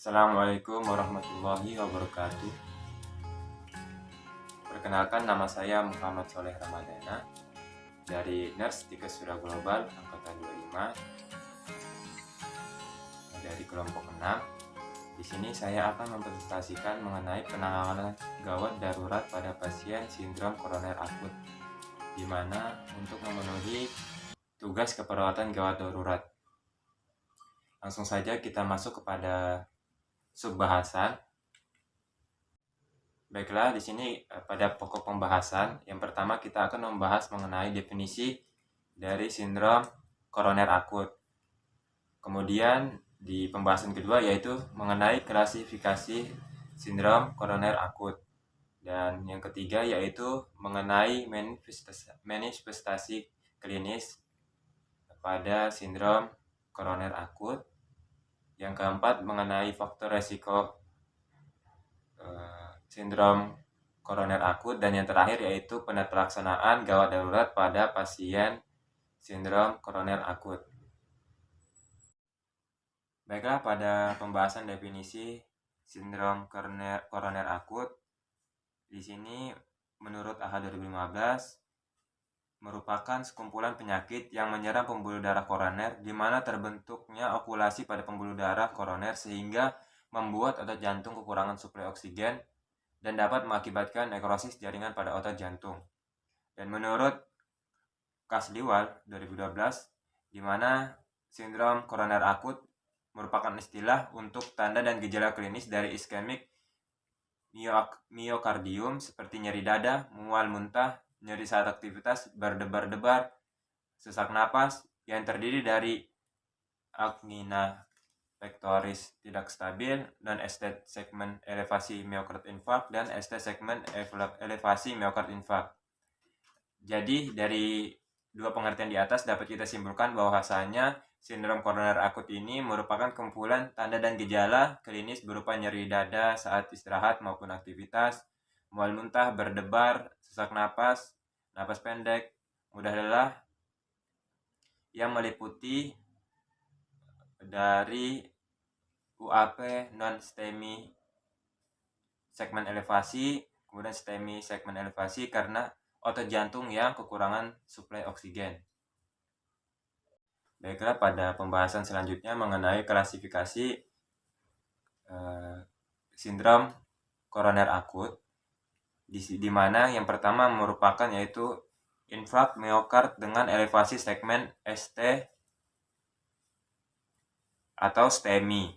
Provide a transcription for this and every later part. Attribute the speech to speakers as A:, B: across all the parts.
A: Assalamualaikum warahmatullahi wabarakatuh. Perkenalkan, nama saya Muhammad Soleh Ramadana dari Nurse Tika Surya Global Angkatan 25 dari kelompok 6. Di sini saya akan mempresentasikan mengenai penanganan gawat darurat pada pasien sindrom koroner akut, di mana untuk memenuhi tugas keperawatan gawat darurat. Langsung saja kita masuk kepada subbahasan. Baiklah, di sini pada pokok pembahasan yang pertama kita akan membahas mengenai definisi dari sindrom koroner akut. Kemudian di pembahasan kedua yaitu mengenai klasifikasi sindrom koroner akut. Dan yang ketiga yaitu mengenai manifestasi klinis pada sindrom koroner akut. Yang keempat mengenai faktor resiko sindrom koroner akut, dan yang terakhir yaitu pelaksanaan gawat darurat pada pasien sindrom koroner akut. Baiklah, pada pembahasan definisi sindrom koroner akut, di sini menurut AHA 2015 merupakan sekumpulan penyakit yang menyerang pembuluh darah koroner, di mana terbentuknya okulasi pada pembuluh darah koroner sehingga membuat otot jantung kekurangan suplai oksigen dan dapat mengakibatkan nekrosis jaringan pada otot jantung. Dan menurut Kasliwal 2012, di mana sindrom koroner akut merupakan istilah untuk tanda dan gejala klinis dari iskemik miokardium seperti nyeri dada, mual muntah, nyeri saat aktivitas, berdebar-debar, sesak napas yang terdiri dari angina pectoris tidak stabil, dan ST segmen elevasi miokard infarct, dan ST segmen elevasi miokard infarct. Jadi dari dua pengertian di atas dapat kita simpulkan bahwasanya sindrom koroner akut ini merupakan kumpulan tanda dan gejala klinis berupa nyeri dada saat istirahat maupun aktivitas, mual muntah, berdebar, sesak napas, napas pendek, mudah lelah, yang meliputi dari UAP non-STEMI segmen elevasi, kemudian STEMI segmen elevasi karena otot jantung yang kekurangan suplai oksigen. Baiklah, pada pembahasan selanjutnya mengenai klasifikasi sindrom koroner akut, di mana yang pertama merupakan yaitu infark miokard dengan elevasi segmen ST atau STEMI,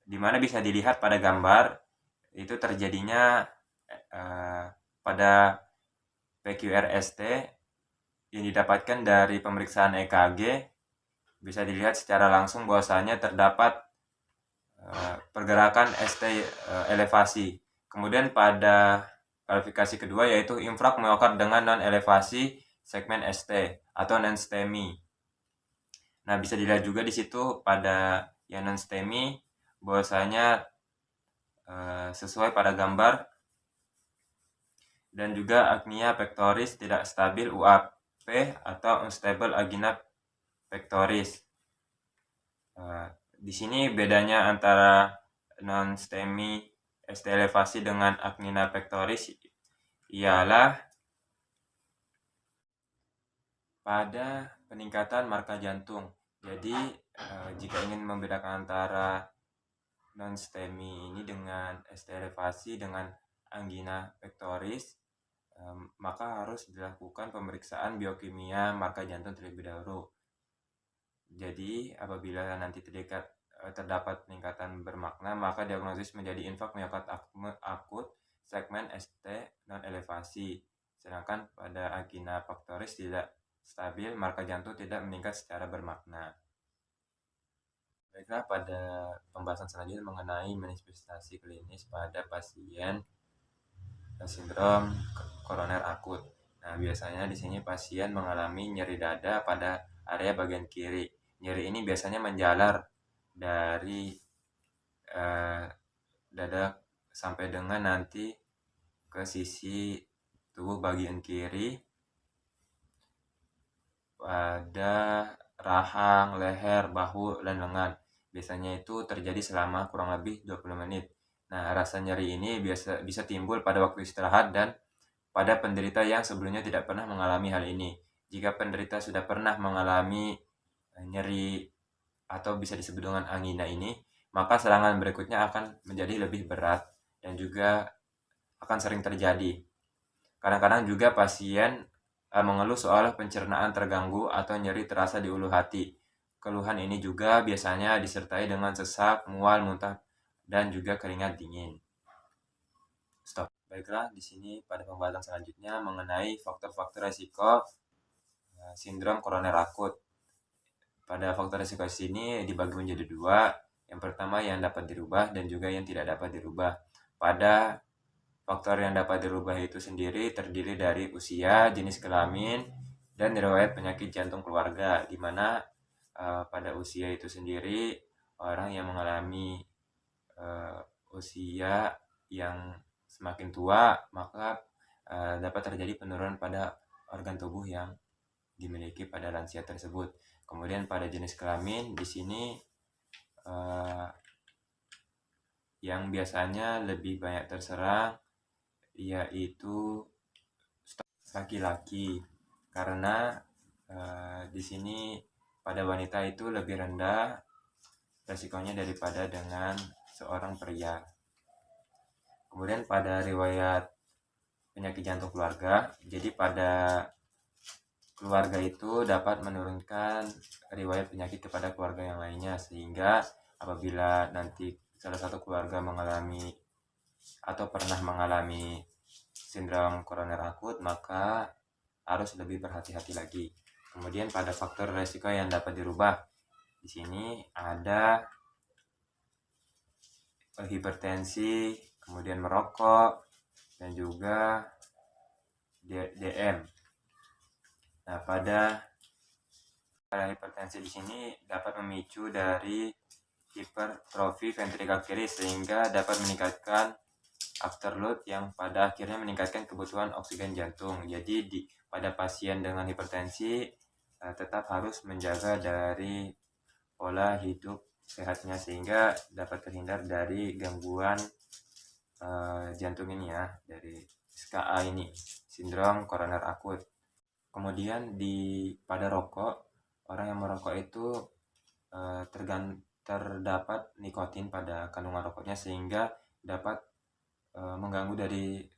A: di mana bisa dilihat pada gambar itu terjadinya pada PQRST yang didapatkan dari pemeriksaan EKG. Bisa dilihat secara langsung bahwasanya terdapat pergerakan ST elevasi. Kemudian pada klasifikasi kedua yaitu infark miokard dengan non elevasi segmen ST atau non STEMI. Nah, bisa dilihat juga di situ pada yang non STEMI bahwasanya sesuai pada gambar, dan juga angina pectoris tidak stabil UAP atau unstable angina pectoris. Di sini bedanya antara non STEMI ST elevasi dengan angina pectoris ialah pada peningkatan marka jantung. Jadi jika ingin membedakan antara non STEMI ini dengan ST elevasi dengan angina pectoris, maka harus dilakukan pemeriksaan biokimia marka jantung terlebih dahulu. Jadi apabila nanti terdapat peningkatan bermakna, maka diagnosis menjadi infark miokard akut segmen ST non elevasi. Sedangkan pada angina pectoris tidak stabil, marka jantung tidak meningkat secara bermakna. Baiklah, pada pembahasan selanjutnya mengenai manifestasi klinis pada pasien sindrom koroner akut. Nah, biasanya di sini pasien mengalami nyeri dada pada area bagian kiri. Nyeri ini biasanya menjalar dari dada sampai dengan nanti ke sisi tubuh bagian kiri pada rahang, leher, bahu, dan lengan. Biasanya itu terjadi selama kurang lebih 20 menit. Nah, rasa nyeri ini bisa timbul pada waktu istirahat dan pada penderita yang sebelumnya tidak pernah mengalami hal ini. Jika penderita sudah pernah mengalami nyeri atau bisa disebut dengan angina ini, maka serangan berikutnya akan menjadi lebih berat dan juga akan sering terjadi. Kadang-kadang juga pasien mengeluh soal pencernaan terganggu atau nyeri terasa di ulu hati. Keluhan ini juga biasanya disertai dengan sesak, mual, muntah, dan juga keringat dingin. Stop. Baiklah, di sini pada pembahasan selanjutnya mengenai faktor-faktor resiko sindrom koroner akut. Pada faktor resiko sini dibagi menjadi dua. Yang pertama yang dapat dirubah dan juga yang tidak dapat dirubah. Pada faktor yang dapat dirubah itu sendiri terdiri dari usia, jenis kelamin, dan riwayat penyakit jantung keluarga, di mana pada usia itu sendiri orang yang mengalami usia yang semakin tua, maka dapat terjadi penurunan pada organ tubuh yang dimiliki pada lansia tersebut. Kemudian pada jenis kelamin di sini yang biasanya lebih banyak terserang yaitu laki-laki, karena di sini pada wanita itu lebih rendah resikonya daripada dengan seorang pria. Kemudian pada riwayat penyakit jantung keluarga, jadi pada keluarga itu dapat menurunkan riwayat penyakit kepada keluarga yang lainnya, sehingga apabila nanti salah satu keluarga mengalami atau pernah mengalami sindrom koroner akut, maka harus lebih berhati-hati lagi. Kemudian pada faktor resiko yang dapat dirubah, di sini ada hipertensi, kemudian merokok, dan juga DM. Nah, pada hipertensi di sini dapat memicu dari hipertrofi ventrikal kiri sehingga dapat meningkatkan afterload yang pada akhirnya meningkatkan kebutuhan oksigen jantung. Jadi pada pasien dengan hipertensi tetap harus menjaga dari pola hidup sehatnya sehingga dapat terhindar dari gangguan jantung ini ya, dari SKA ini, sindrom koroner akut. Kemudian pada rokok, orang yang merokok itu terdapat nikotin pada kandungan rokoknya sehingga dapat mengganggu dari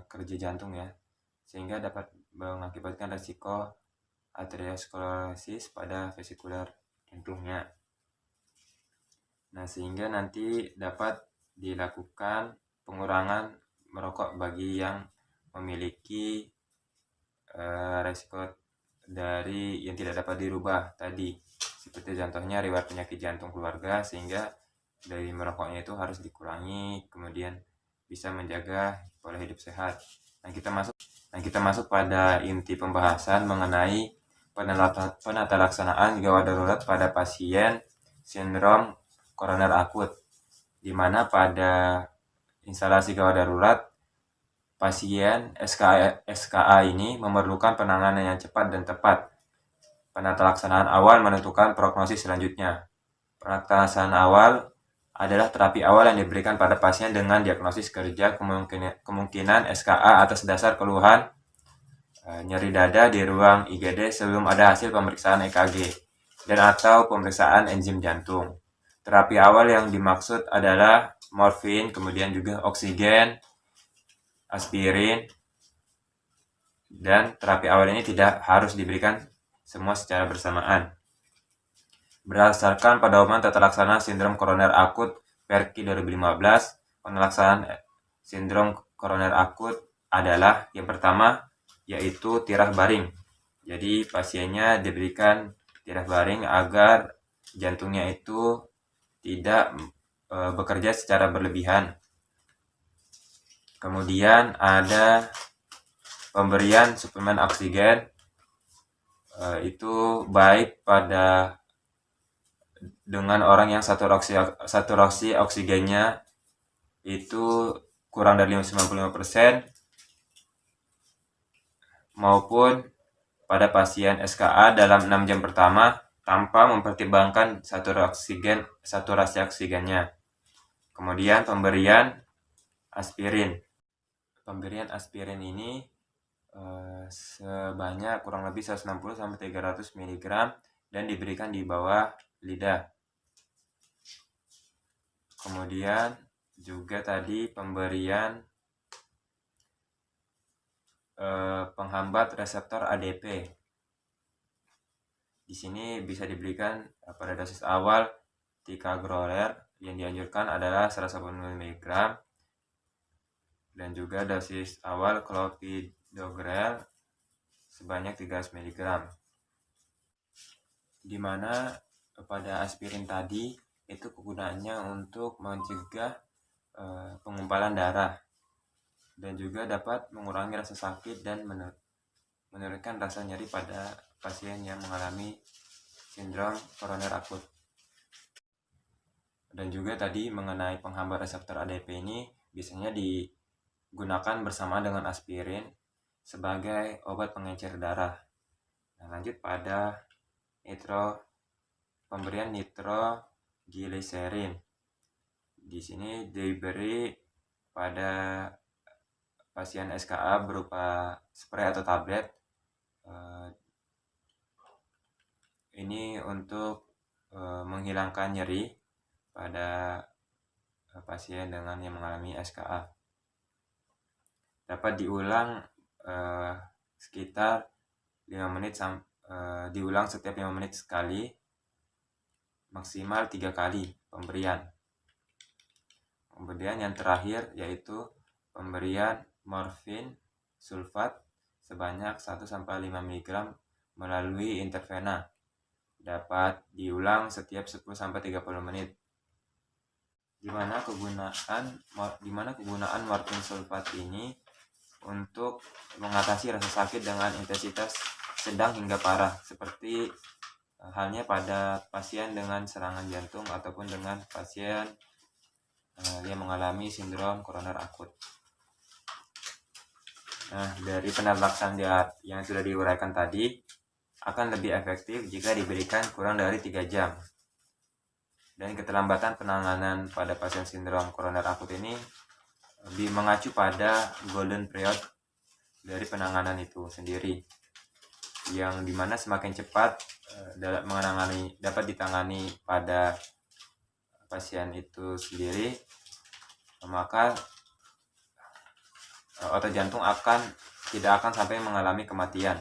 A: kerja jantung ya, sehingga dapat mengakibatkan resiko arteriosklerosis pada vesikular jantungnya. Nah, sehingga nanti dapat dilakukan pengurangan merokok bagi yang memiliki resiko dari yang tidak dapat dirubah tadi, seperti contohnya riwayat penyakit jantung keluarga, sehingga dari merokoknya itu harus dikurangi, kemudian bisa menjaga pola hidup sehat. Nah, kita masuk pada inti pembahasan mengenai penata laksanaan gawat darurat pada pasien sindrom koroner akut, di mana pada instalasi gawat darurat pasien SKA ini memerlukan penanganan yang cepat dan tepat. Penata laksanaan awal menentukan prognosis selanjutnya. Penata laksanaan awal adalah terapi awal yang diberikan pada pasien dengan diagnosis kerja kemungkinan SKA atas dasar keluhan nyeri dada di ruang IGD sebelum ada hasil pemeriksaan EKG dan atau pemeriksaan enzim jantung. Terapi awal yang dimaksud adalah morfin, kemudian juga oksigen, aspirin, dan terapi awal ini tidak harus diberikan semua secara bersamaan. Berdasarkan pedoman tata laksana sindrom koroner akut Perki 2015, penelaksanaan sindrom koroner akut adalah yang pertama yaitu tirah baring. Jadi pasiennya diberikan tirah baring agar jantungnya itu tidak bekerja secara berlebihan. Kemudian ada pemberian suplemen oksigen, itu baik dengan orang yang saturasi oksigennya itu kurang dari 95% maupun pada pasien SKA dalam 6 jam pertama tanpa mempertimbangkan saturasi oksigennya. Kemudian pemberian aspirin. Pemberian aspirin ini sebanyak kurang lebih 160-300 mg dan diberikan di bawah lidah. Kemudian juga tadi pemberian penghambat reseptor ADP. Di sini bisa diberikan pada dosis awal ticagrelor yang dianjurkan adalah 110 mg dan juga dosis awal clopidogrel sebanyak 300 mg. Di mana pada aspirin tadi itu kegunaannya untuk mencegah pengumpalan darah dan juga dapat mengurangi rasa sakit dan menurunkan rasa nyeri pada pasien yang mengalami sindrom koroner akut. Dan juga tadi mengenai penghambat reseptor ADP ini biasanya digunakan bersama dengan aspirin sebagai obat pengencer darah. Nah, lanjut pada pemberian nitrogliserin. Di sini diberi pada pasien SKA berupa spray atau tablet. Ini untuk menghilangkan nyeri pada pasien yang mengalami SKA. Dapat diulang sekitar 5 menit diulang setiap 5 menit sekali, maksimal 3 kali pemberian. Kemudian yang terakhir yaitu pemberian morfin sulfat sebanyak 1-5 mg melalui intravena. Dapat diulang setiap 10-30 menit. Di mana kegunaan morfin sulfat ini untuk mengatasi rasa sakit dengan intensitas sedang hingga parah, seperti halnya pada pasien dengan serangan jantung ataupun dengan pasien yang mengalami sindrom koroner akut. Nah, dari penjelasan yang sudah diuraikan tadi, akan lebih efektif jika diberikan kurang dari 3 jam. Dan keterlambatan penanganan pada pasien sindrom koroner akut ini mengacu pada golden period dari penanganan itu sendiri, yang dimana semakin cepat dapat ditangani pada pasien itu sendiri, maka otot jantung tidak akan sampai mengalami kematian.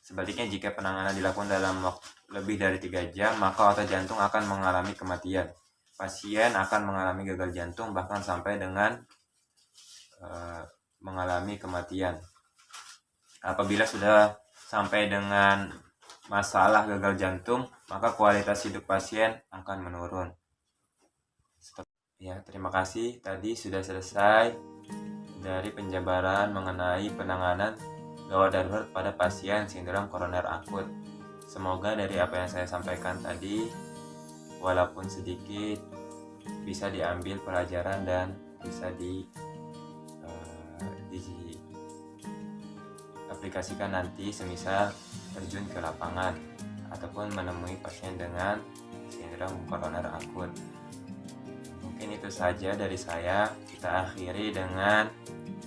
A: Sebaliknya, jika penanganan dilakukan dalam lebih dari 3 jam, maka otot jantung akan mengalami kematian. Pasien akan mengalami gagal jantung bahkan sampai dengan mengalami kematian. Apabila sudah sampai dengan masalah gagal jantung, maka kualitas hidup pasien akan menurun. Ya, terima kasih. Tadi sudah selesai dari penjabaran mengenai penanganan gawat darurat pada pasien sindrom koroner akut. Semoga dari apa yang saya sampaikan tadi, walaupun sedikit, bisa diambil pelajaran dan bisa diaplikasikan nanti semisal terjun ke lapangan ataupun menemui pasien dengan sindrom koroner akut. Mungkin itu saja dari saya. Kita akhiri dengan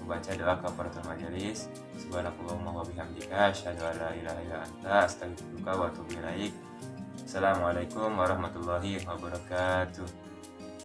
A: membaca doa kafaratul majelis. Subhanakallahumma wa bihamdika asyhadu an la ilaha illa anta astaghfiruka wa atubu ilaik. Assalamualaikum warahmatullahi wabarakatuh.